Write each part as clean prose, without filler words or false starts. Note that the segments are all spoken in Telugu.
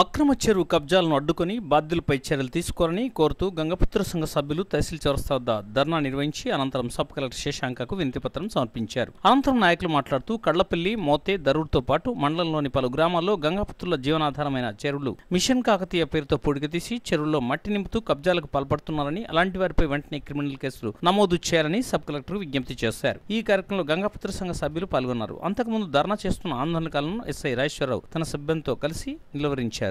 అక్రమ చెరువు కబ్జాలను అడ్డుకొని బాధ్యులపై చర్యలు తీసుకోవాలని కోరుతూ గంగపుత్ర సంఘ సభ్యులు తహసీల్ చౌరస్తా వద్ద ధర్నా నిర్వహించి అనంతరం సబ్ కలెక్టర్ శశాంకకు వినతిపత్రం సమర్పించారు. అనంతరం నాయకులు మాట్లాడుతూ కళ్లపల్లి, మోతే, దరూర్తో పాటు మండలంలోని పలు గ్రామాల్లో గంగపుత్రుల జీవనాధారమైన చెరువులు మిషన్ కాకతీయ పేరుతో పూడికతీసి చెరువుల్లో మట్టి నింపుతూ కబ్జాలకు పాల్పడుతున్నారని, అలాంటి వారిపై వెంటనే క్రిమినల్ కేసులు నమోదు చేయాలని సబ్ కలెక్టర్ విజ్ఞప్తి చేశారు. ఈ కార్యక్రమంలో గంగపుత్ర సంఘ సభ్యులు పాల్గొన్నారు. అంతకుముందు ధర్నా చేస్తున్న ఆందోళనకారులను ఎస్ఐ రాజేశ్వరరావు తన సిబ్బందితో కలిసి నిలువరించారు.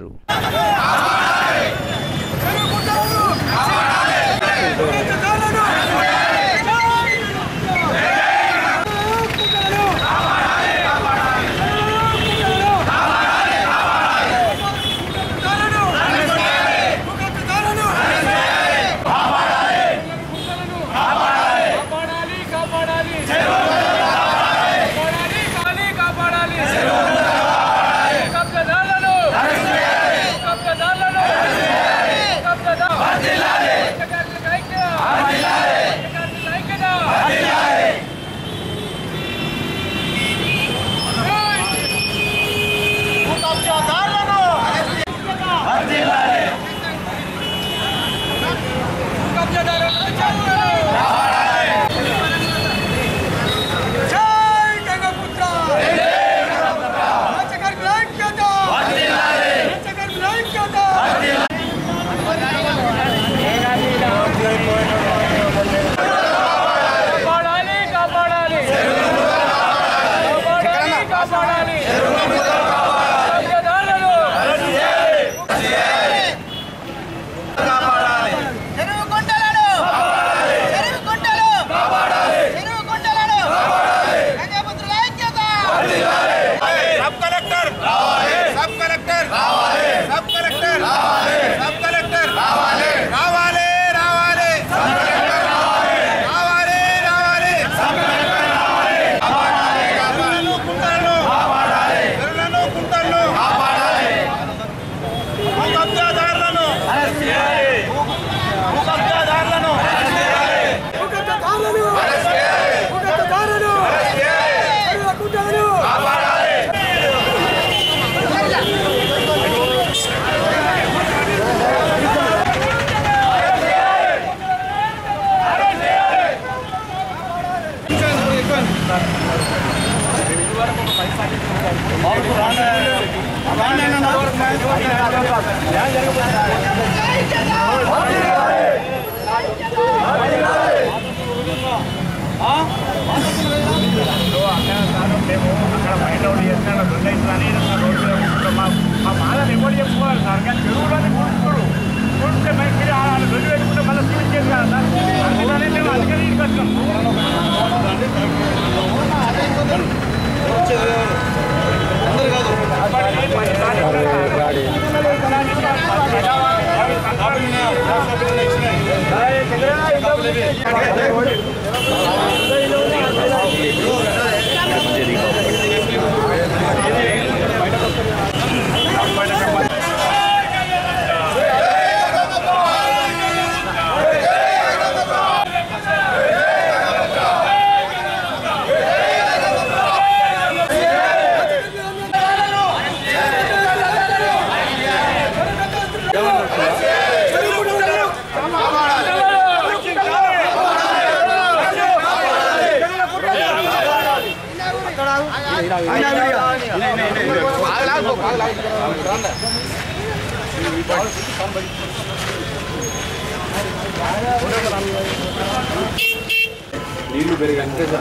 నీళ్లు పెరిగాక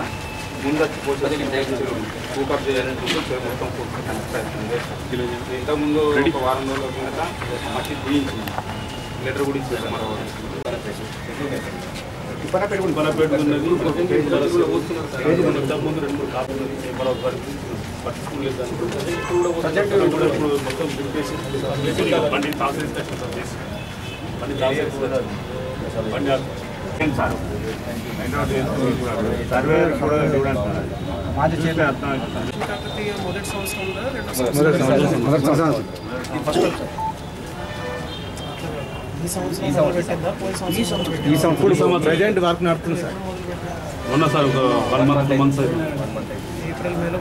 ముందొచ్చి కూకప్ చేయాలంటే మొత్తం కనిపిస్తుంది. ఇంతకుముందు ఒక వారం రోజుల కిందట మట్టి తీయించింది, లెటర్ కూడా ఇచ్చారు. మరో బలపెట్టుకున్నది ఇంతకుముందు 2-3 కాపులు పట్టుకోలేదు. మొత్తం బండి సార్ సర్వే చూడండి. మొదటి సంవత్సరంలో ప్రెజెంట్ వర్క్ నడుతుంది సార్. మొన్న సార్ ఒక 1 month 2 months ఏప్రిల్ మేలో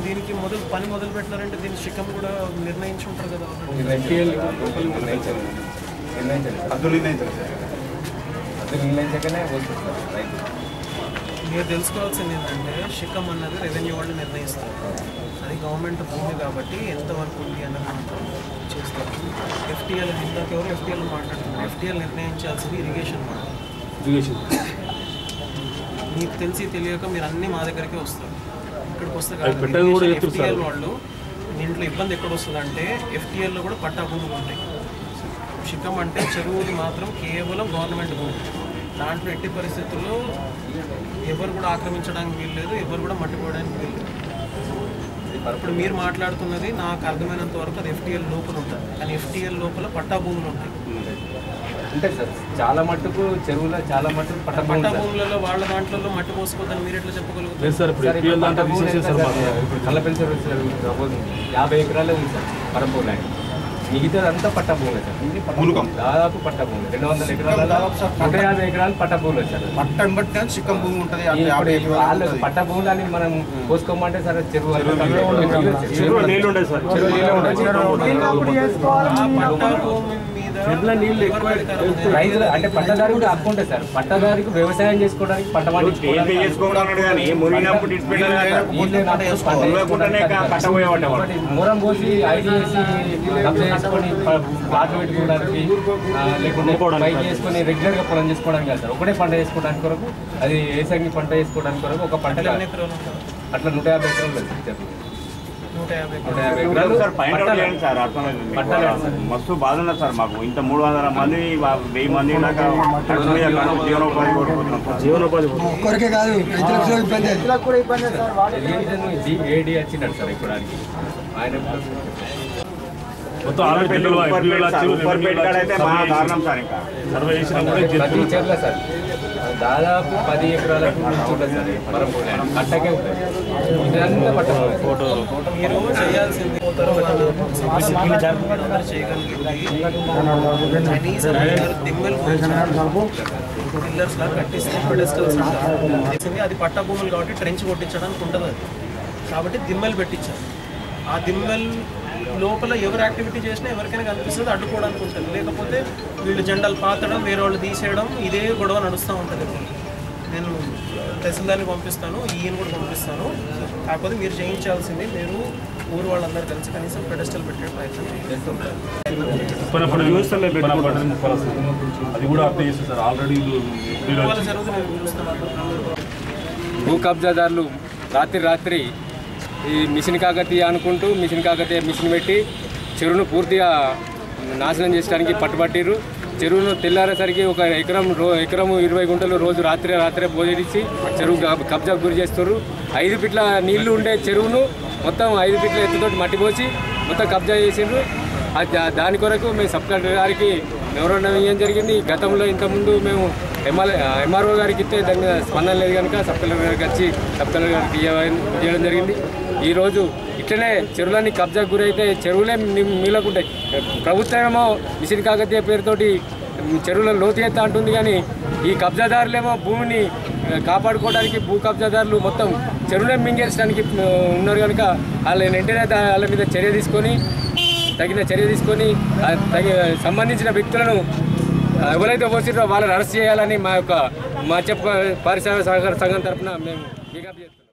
దీనికి పని మొదలు పెట్టినారంటే దీని శిఖం కూడా నిర్ణయించుంటారు కదా. మీరు తెలుసుకోవాల్సింది ఏంటంటే శిఖం అన్నది రెవెన్యూ వాళ్ళు నిర్ణయిస్తారు. అది గవర్నమెంట్ భూమి కాబట్టి ఎంతవరకు ఉంది అన్నది మాత్రం చేస్తారు. ఎఫ్టీఎల్ ఇందాక ఎవరు ఎఫ్టీఎల్ మాట్లాడుతున్నారు. ఎఫ్టీఎల్ నిర్ణయించాల్సింది ఇరిగేషన్ వాళ్ళు. మీకు తెలిసి తెలియక మీరు అన్నీ మా దగ్గరికి వస్తారు. ఇక్కడికి వస్తే ఎఫ్టీఎల్ వాళ్ళు దీంట్లో ఇబ్బంది ఎక్కడ వస్తుంది అంటే ఎఫ్టీఎల్లో కూడా పట్టా భూములు ఉంటాయి. శిఖం అంటే చెరువులు మాత్రం కేవలం గవర్నమెంట్ భూమి. దాంట్లో ఎట్టి పరిస్థితుల్లో ఎవరు కూడా ఆక్రమించడానికి వీల్లేదు, ఎవరు కూడా మట్టిపోవడానికి వీల్లేదు. ఇప్పుడు మీరు మాట్లాడుతున్నది నాకు అర్థమైనంత వరకు అది ఎఫ్టీఎల్ లోపల ఉంటుంది, కానీ ఎఫ్టీఎల్ లోపల పట్టా భూములు ఉంటాయి. అంటే సార్ చాలా మట్టుకు చెరువులో చాలా మట్టుకు పట్టా భూములలో వాళ్ళ దాంట్లో మట్టి పోసుకోవద్దని మీరు ఎట్లా చెప్పగలుగుతారు? ఇప్పుడు కల్లపల్లి చెరువు 50 ఎకరాలే ఉంది సార్ పరంపూర్ ల్యాండ్. మిగతాదంతా పట్టా భూములే సార్. దాదాపు పట్టా భూములు 200 ఎకరాల 150 ఎకరాలు పట్టా భూములు సార్. పట్టా భూములు అని మనం పోసుకోమంటే సార్ చెరువు రైతులు అంటే పట్టదారికి హక్కు ఉంటుంది సార్. పట్టదారికి వ్యవసాయం చేసుకోవడానికి పంట మూరం పోసి ఐడి వేసి కబ్జా చేసుకొని ప్లాట్లు పెట్టుకోవడానికి లేకుంటే పైకి చేసుకొని రెగ్యులర్గా పొలం చేసుకోవడానికి కాదు సార్. ఒకటే పంట చేసుకోవడానికి కొరకు, అది వేసంగి పంట చేసుకోవడానికి కొరకు ఒక పంట అట్లా 150 ఎకరాలు మస్తు బాధ ఉన్నది సార్. మాకు ఇంత 300 మంది 1000 మంది దాకా జీవనోపాధి ఏడి వచ్చినాడు సార్ ఇప్పటికి ఆయన ప్రతి చెర్ల సార్ దాదాపు 10 ఎకరాలకు ఉంటుంది సార్. పరంపూర్ ల్యాండ్ కట్టకే ఉంటుంది. ఇదంతా పట్ట ఫోటో మీరు చేయాల్సింది పిల్లర్స్ లా కట్టిస్తే పెడెస్టల్స్ అంటారు. అది పట్టా భూములు కాబట్టి ట్రెంచ్ కొట్టించడానికి ఉంటుంది. కాబట్టి దిమ్మలు పెట్టించారు. ఆ దిమ్మల్ లోపల ఎవరు యాక్టివిటీ చేసినా ఎవరికైనా కనిపిస్తుంది అడ్డుకోవడానికి ఉంటుంది. లేకపోతే వీళ్ళు జెండాలు పాతడం, వేరే వాళ్ళు తీసేయడం, ఇదే గొడవ నడుస్తూ ఉంటుంది. నేను తహసీల్దార్ని పంపిస్తాను, ఈయన కూడా పంపిస్తాను. కాకపోతే మీరు చేయించాల్సింది మీరు ఊరు వాళ్ళందరూ కలిసి కనీసం పెడెస్టల్ పెట్టే ప్రయత్నం చేస్తుంటారు. భూ కబ్జాదారులు రాత్రి ఈ మిషన్ కాకతీయ అనుకుంటూ మిషన్ పెట్టి చెరువును పూర్తిగా నాశనం చేయడానికి పట్టుబట్టిరు. చెరువును తెల్లారేసరికి ఒక ఎకరము 20 గుంటలు రోజు రాత్రే బోధించి చెరువు కబ్జాకు గురి చేస్తారు. 5 ఫీట్ల నీళ్లు ఉండే చెరువును మొత్తం 5 ఫీట్ల ఎత్తుతోటి మట్టి పోసి మొత్తం కబ్జా చేసిండ్రు. దాని కొరకు మేము సబ్ కలెక్టర్ గారికి మెమోరాండం ఇవ్వడం జరిగింది. గతంలో ఇంతకుముందు మేము ఎంఆర్ఓ గారికి ఇస్తే దాని మీద స్పందన లేదు కనుక సబ్ కలెక్టర్ గారికి వచ్చి సబ్ కలెక్టర్ గారికి ఇవ్వడం జరిగింది. ఈరోజు ఇట్లనే చెరువులన్నీ కబ్జాకు గురైతే చెరువులే మిగలకుంటాయి. ప్రభుత్వం ఏమో మిషన్ కాకతీయ పేరుతోటి చెరువుల లోతు ఎత్త అంటుంది, కానీ ఈ కబ్జాదారులేమో భూమిని కాపాడుకోవడానికి భూ కబ్జాదారులు మొత్తం చెరువులే మింగేర్చడానికి ఉన్నారు కనుక వాళ్ళని వెంటనే వాళ్ళ మీద తగిన చర్య తీసుకొని సంబంధించిన వ్యక్తులను ఎవరైతే పోసిరో వాళ్ళని అరెస్ట్ చేయాలని మా పారిశ్రామిక సహకార సంఘం తరఫున మేము విజ్ఞప్తి చేస్తున్నాం.